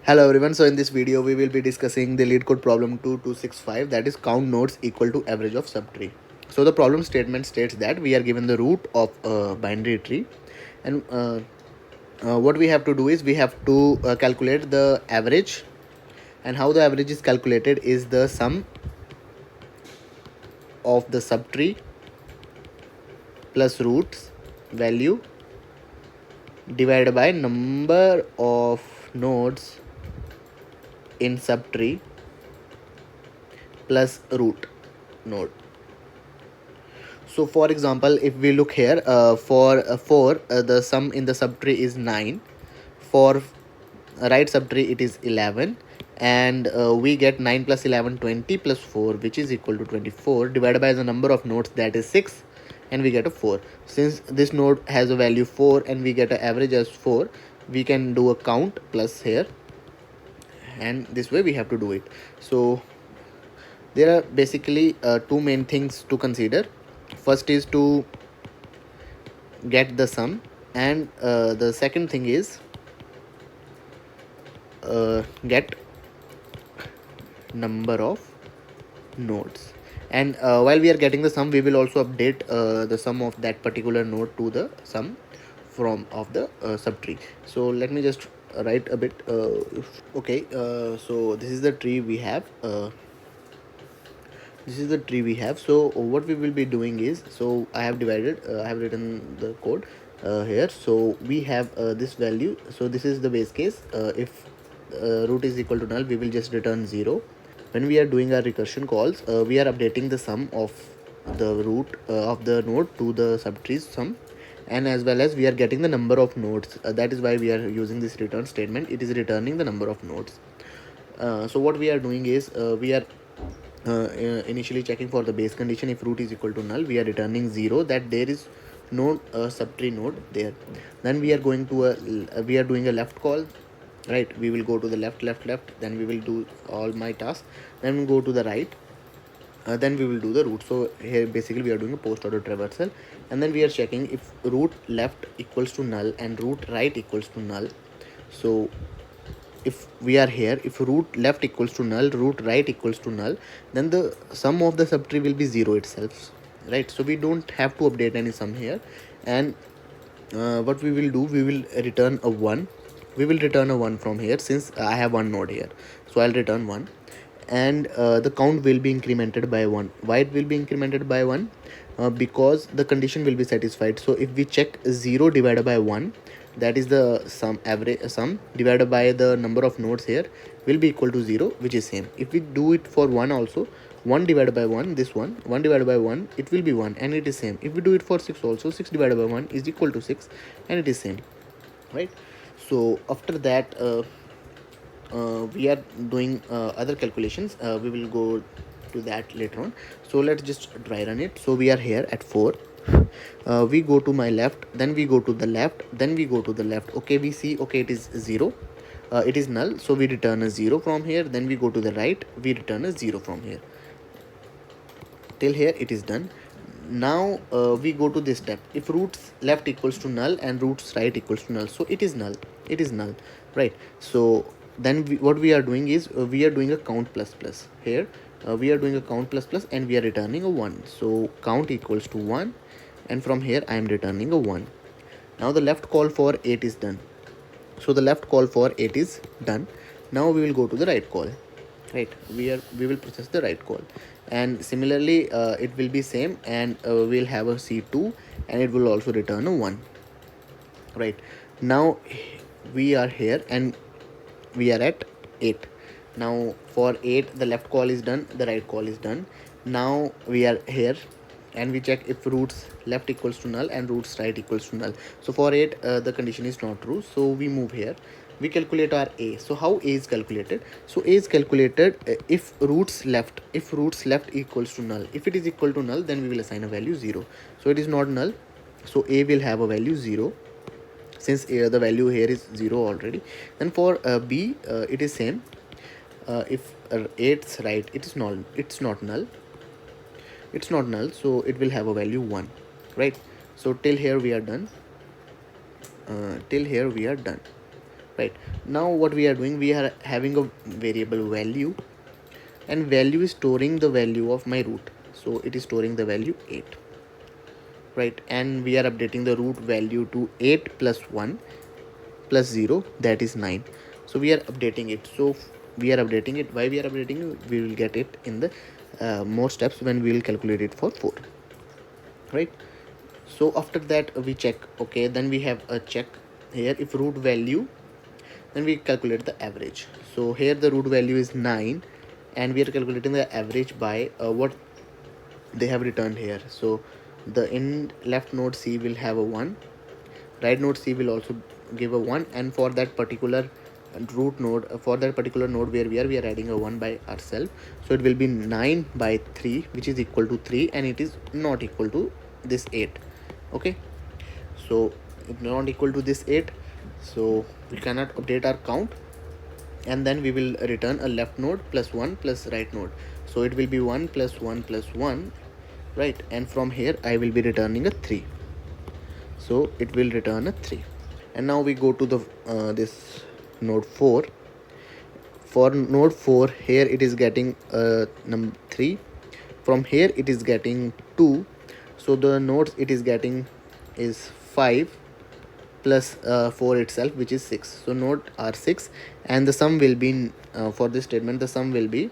Hello everyone, so in this video we will be discussing the lead code problem 2265, that is count nodes equal to average of subtree. So the problem statement states that we are given the root of a binary tree, and what we have to do is we have to calculate the average, and how the average is calculated is the sum of the subtree plus roots value divided by number of nodes in subtree plus root node. So for example, if we look here, for 4, the sum in the subtree is 9. For right subtree it is 11, and we get 9 plus 11, 20 plus 4, which is equal to 24, divided by the number of nodes, that is 6, and we get a 4. Since this node has a value 4 and we get an average as 4, we can do a count plus here, and this way we have to do it. So there are basically two main things to consider. First is to get the sum, and the second thing is get number of nodes. And while we are getting the sum, we will also update the sum of that particular node to the sum from of the subtree. So let me just write a bit. Okay, so this is the tree we have. So what we will be doing is, so I have written the code here. So we have this value. So this is the base case. If root is equal to null, we will just return 0. When we are doing our recursion calls, we are updating the sum of the root of the node to the subtree's sum, and as well as we are getting the number of nodes. That is why we are using this return statement. It is returning the number of nodes. So what we are doing is, we are initially checking for the base condition. If root is equal to null, we are returning 0, that there is no subtree node there. Then we are going to we are doing a left call, right? We will go to the left, then we will do all my tasks, then we go to the right, then we will do the root. So here basically we are doing a post order traversal, and then we are checking if root left equals to null and root right equals to null. So if we are here, if root left equals to null, root right equals to null, then the sum of the subtree will be 0 itself, right? So we don't have to update any sum here. And what we will do, we will return a 1. We will return a 1 from here, since I have one node here, so I'll return 1. And the count will be incremented by 1. Why it will be incremented by 1? Because the condition will be satisfied. So if we check 0 divided by 1, that is the sum, average sum divided by the number of nodes here, will be equal to 0, which is same. If we do it for 1 also, 1 divided by 1, this 1 divided by 1, it will be 1, and it is same. If we do it for 6 also, 6 divided by 1 is equal to 6, and it is same, right? So after that, we are doing other calculations. We will go to that later on. So let's just dry run it. So we are here at 4. We go to my left, then we go to the left, then we go to the left. Okay, we see, okay, it is 0. It is null, so we return a 0 from here. Then we go to the right, we return a 0 from here. Till here it is done. Now we go to this step. If roots left equals to null and roots right equals to null, so it is null, right? So then what we are doing is, we are doing a count plus plus here. We are doing a count plus plus, and we are returning a 1. So count equals to 1, and from here I am returning a 1. Now the left call for 8 is done. So the left call for 8 is done. Now we will go to the right call, right? We will process the right call, and similarly it will be same, and we'll have a C2, and it will also return a 1, right? Now we are here, and we are at 8. Now for 8, the left call is done, the right call is done. Now we are here, and we check if roots left equals to null and roots right equals to null. So for 8, the condition is not true, so we move here. We calculate our a. So how a is calculated? So a is calculated if roots left equals to null. If it is equal to null, then we will assign a value 0. So it is not null, so a will have a value 0, since the value here is 0 already. Then for b, it is same. If 8's right, it's not null, so it will have a value 1, right? So till here we are done. right? Now what we are doing, we are having a variable value, and value is storing the value of my root, so it is storing the value 8, right? And we are updating the root value to 8 plus 1 plus 0, that is 9. So we are updating it. So we are updating it. Why we are updating it? We will get it in the more steps when we will calculate it for 4, right? So after that we check. Okay, then we have a check here. If root value, then we calculate the average. So here the root value is 9, and we are calculating the average by what they have returned here. So the in left node C will have a 1, right node C will also give a 1, and for that particular root node, for that particular node where we are adding a 1 by ourselves, so it will be 9 by 3, which is equal to 3, and it is not equal to this 8. Okay, so it's not equal to this 8, so we cannot update our count, and then we will return a left node plus 1 plus right node, so it will be 1 plus 1 plus 1, right? And from here I will be returning a 3, so it will return a 3. And now we go to the this node 4. For node 4, here it is getting number 3, from here it is getting 2, so the nodes it is getting is 5 plus 4 itself, which is 6. So node are 6, and the sum will be for this statement, the sum will be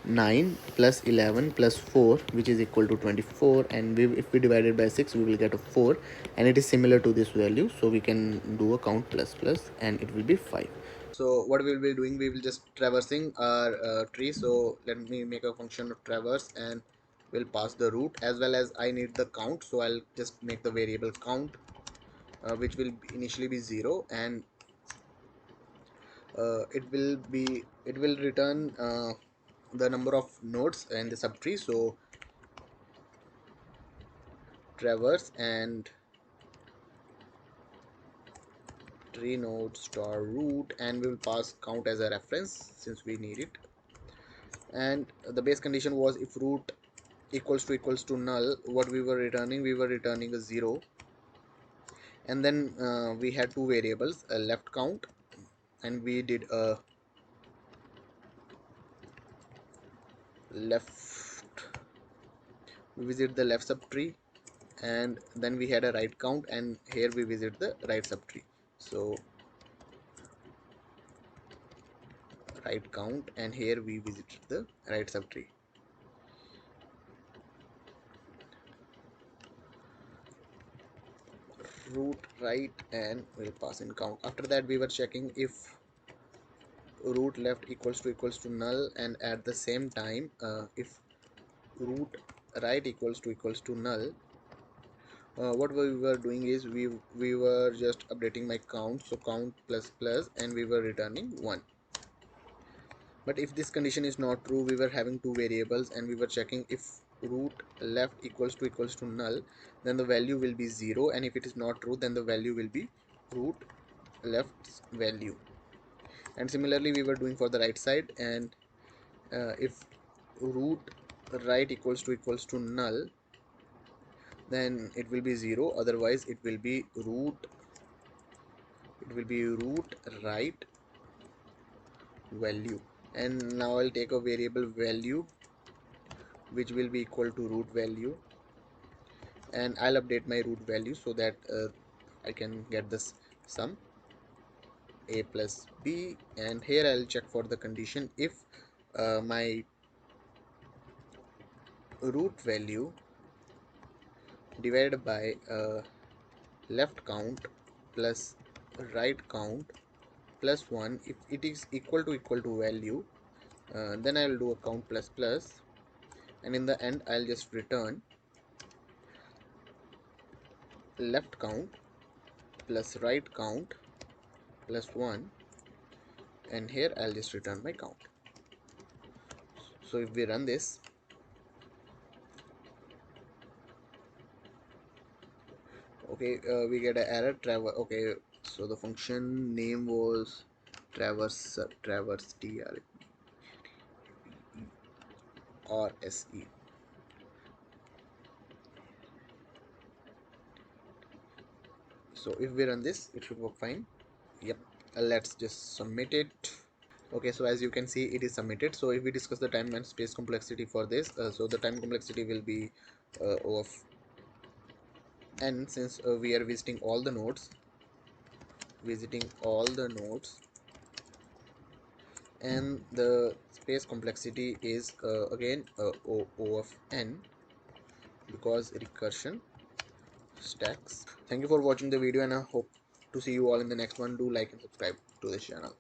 9 plus 11 plus 4, which is equal to 24, and if we divide it by 6, we will get a 4, and it is similar to this value, so we can do a count plus plus, and it will be 5. So what we will be doing, we will just traversing our tree. So let me make a function of traverse, and we'll pass the root, as well as I need the count, so I'll just make the variable count, which will initially be 0, and it will return the number of nodes in the subtree. So traverse and tree node star root, and we will pass count as a reference since we need it. And the base condition was if root equals to null, what we were returning, we were returning a 0. And then we had two variables, a left count, and we did a left, we visit the left subtree, and then we had a right count, and here we visit the right subtree. So right count, and here we visit the right subtree. Root right, and we'll pass in count. After that we were checking if root left equals to null, and at the same time if root right equals to null, what we were doing is we were just updating my count, so count plus plus, and we were returning 1. But if this condition is not true, we were having two variables, and we were checking if root left equals to null, then the value will be 0, and if it is not true, then the value will be root left's value. And similarly we were doing for the right side, and if root right equals to null, then it will be 0, otherwise it will be root right value. And now I'll take a variable value which will be equal to root value, and I'll update my root value so that I can get this sum a plus b. And here I'll check for the condition if my root value divided by left count plus right count plus 1, if it is equal to value, then I will do a count plus plus, and in the end I'll just return left count plus right count plus 1, and here I'll just return my count. So if we run this, okay, we get an error traverse. Okay, so the function name was traverse TRSE. So if we run this, it should work fine. Yep, let's just submit it. Okay, so as you can see, it is submitted. So if we discuss the time and space complexity for this, so the time complexity will be O of n, since we are visiting all the nodes, and the space complexity is again O of n, because recursion stacks. Thank you for watching the video, and I hope to see you all in the next one. Do like and subscribe to this channel.